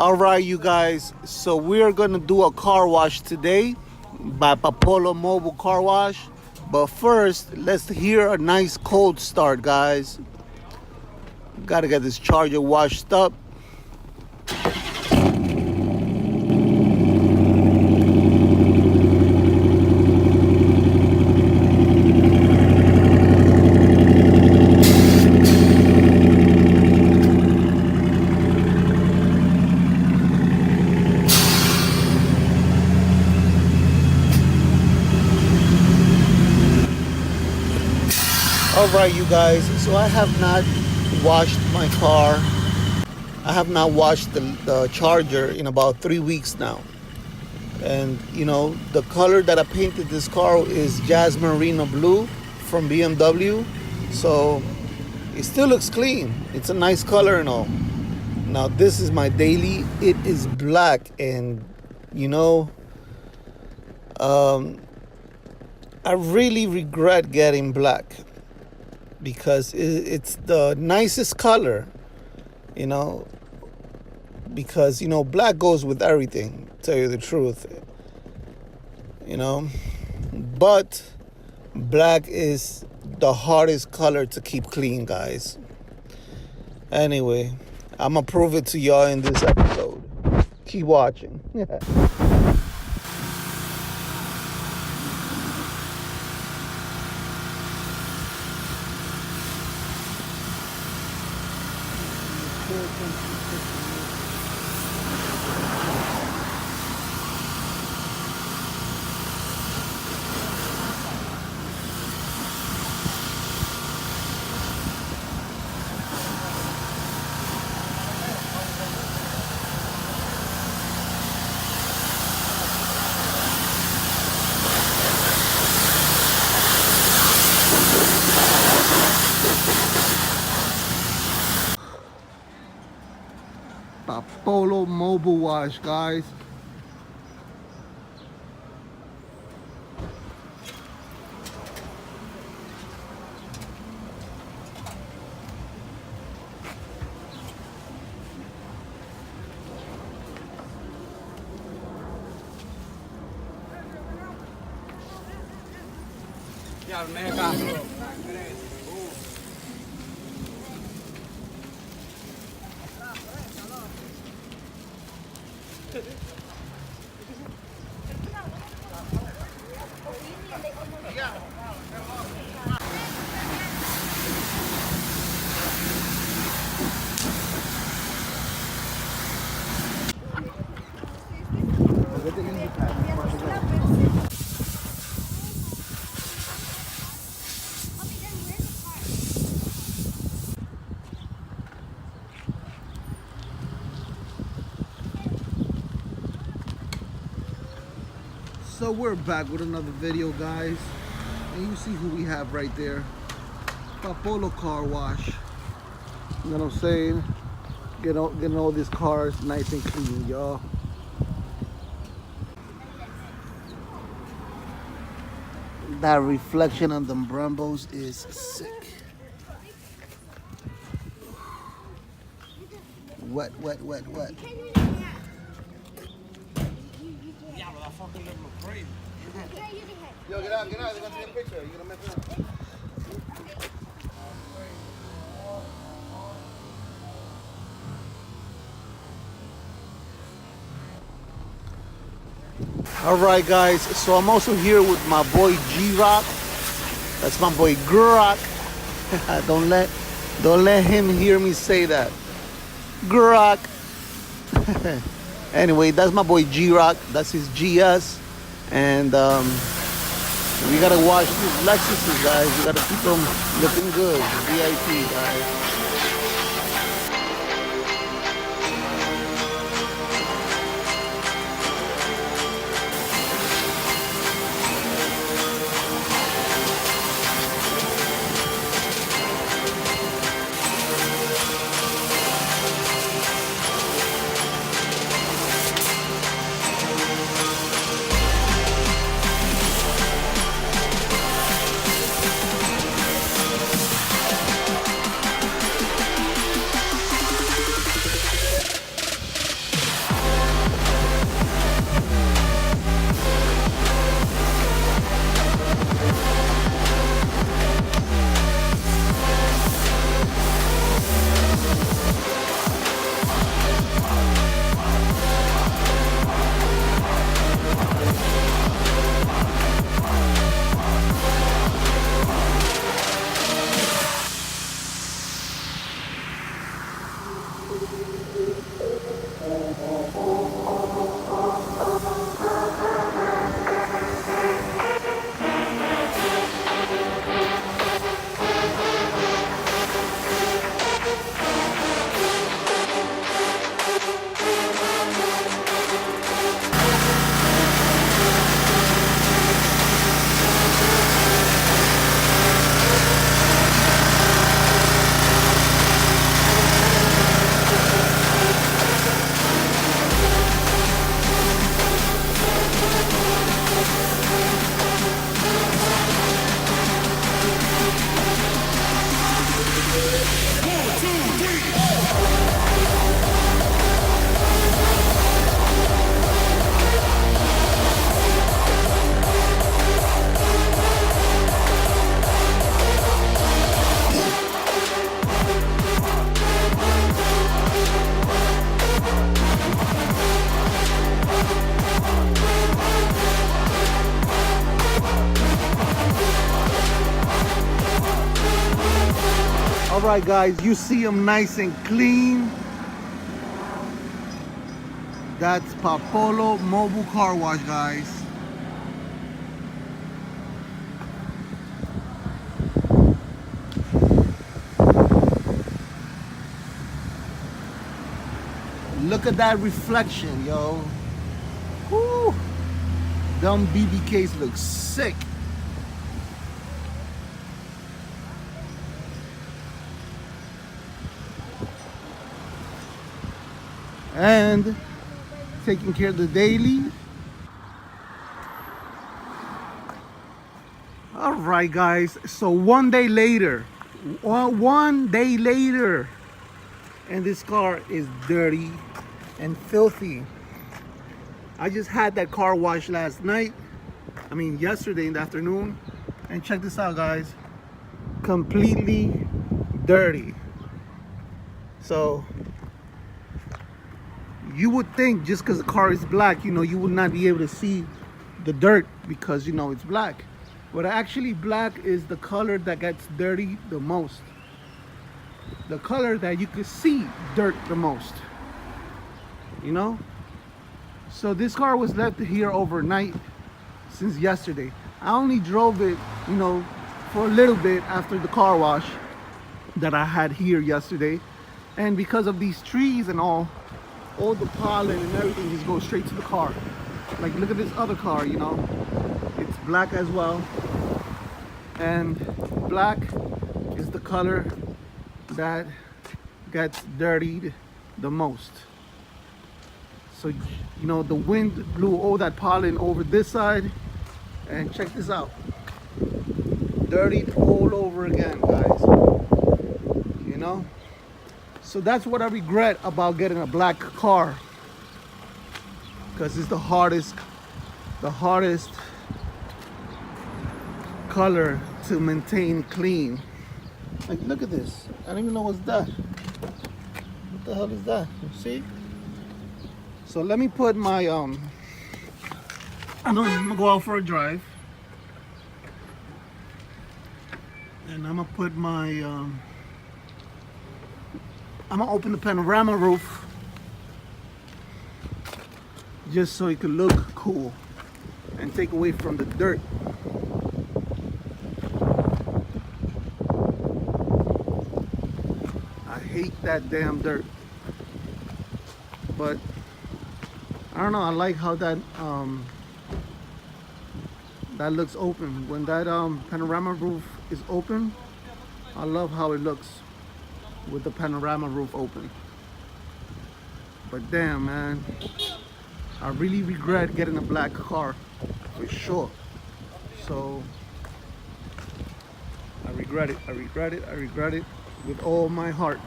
All right, you guys. So we're gonna do a car wash today by Papolo Mobile Car Wash. But first, let's hear a nice cold start, guys. Gotta get this charger washed up. All right, you guys. So I have not washed my car. I have not washed the charger in about 3 weeks now. And the color that I painted this car is Jasmine Marino Blue from BMW. So it still looks clean. It's a nice color and all. Now this is my daily. It is black, and I really regret getting black because it's the nicest color, because black goes with everything, to tell you the truth. But black is the hardest color to keep clean, guys. Anyway, I'm gonna prove it to y'all in this episode. Keep watching. Polo Mobile Wash, guys. So we're back with another video, guys, and you see who we have right there. Papolo Car Wash. You know what I'm saying? Getting all these cars nice and clean, y'all. That reflection on them Brembos is sick. Wet, wet, wet, wet. Yo, get out, they're gonna take a picture. You're gonna mess it up. All right, guys, so I'm also here with my boy G-Rock. That's my boy G-Rock. Don't let him hear me say that. G-Rock. Anyway, that's my boy G-Rock. That's his GS. And we gotta wash these Lexuses, guys. We gotta keep them looking good. VIP, guys. right, guys, you see them nice and clean. That's Papolo Mobile Car Wash, guys. Look at that reflection, yo. Woo. Them BBKs look sick. And taking care of the daily. All right, guys, so one day later, and this car is dirty and filthy. I just had that car washed yesterday in the afternoon, and check this out, guys, completely dirty. So you would think just because the car is black, you would not be able to see the dirt because it's black. But actually, black is the color that gets dirty the most. The color that you can see dirt the most. So this car was left here overnight since yesterday. I only drove it, for a little bit after the car wash that I had here yesterday. And because of these trees and all the pollen and everything just goes straight to the car. Like, look at this other car, it's black as well. And black is the color that gets dirtied the most. So, the wind blew all that pollen over this side, and check this out. Dirtied all over again, guys. So that's what I regret about getting a black car, because it's the hardest color to maintain clean. Like, look at this. I don't even know what's that. What the hell is that? You see? So let me put my I'm gonna go out for a drive, and I'm gonna put my I'm gonna open the panorama roof just so it could look cool and take away from the dirt. I hate that damn dirt, but I don't know, I like how that that looks open. When that panorama roof is open, I love how it looks with the panorama roof open. But damn, man, I really regret getting a black car, for sure. So I regret it with all my heart.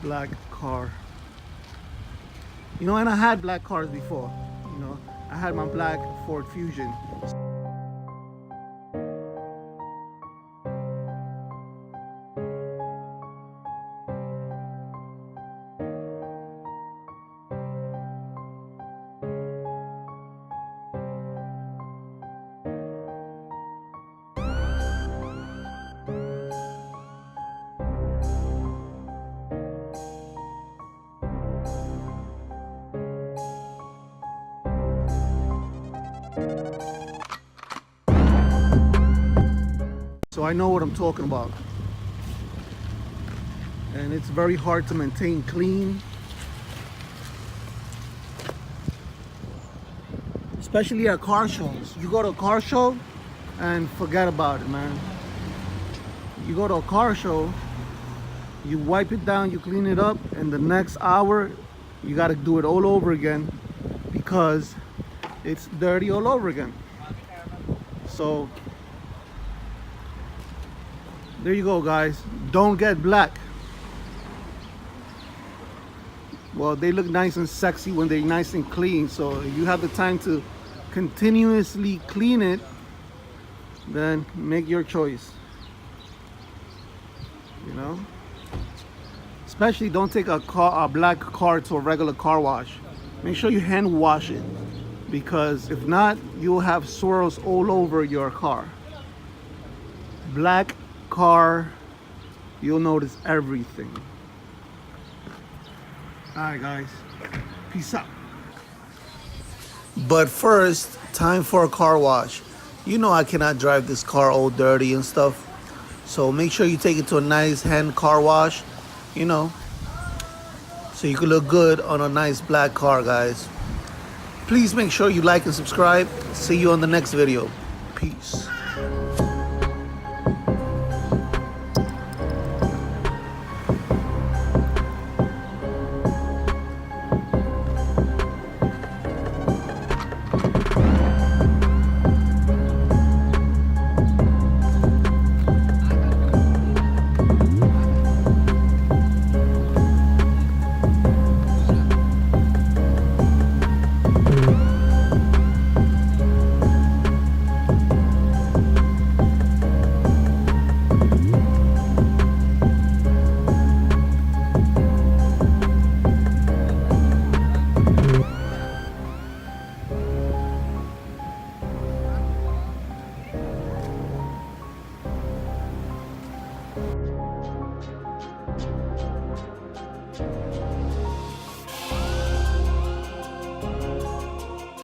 Black car. And I had black cars before. I had my black Ford Fusion. So I know what I'm talking about. And it's very hard to maintain clean. Especially at car shows. You go to a car show and forget about it, man. You go to a car show, you wipe it down, you clean it up, and the next hour you gotta do it all over again because it's dirty all over again. So there you go, guys. Don't get black. Well, they look nice and sexy when they're nice and clean. So if you have the time to continuously clean it, then make your choice. Especially don't take a black car to a regular car wash. Make sure you hand wash it, because if not, you'll have swirls all over your car. Black car, you'll notice everything. All right, guys, peace out. But first, time for a car wash. You know I cannot drive this car all dirty and stuff. So make sure you take it to a nice hand car wash, you know, so you can look good on a nice black car, guys. Please make sure you like and subscribe. See you on the next video. Peace.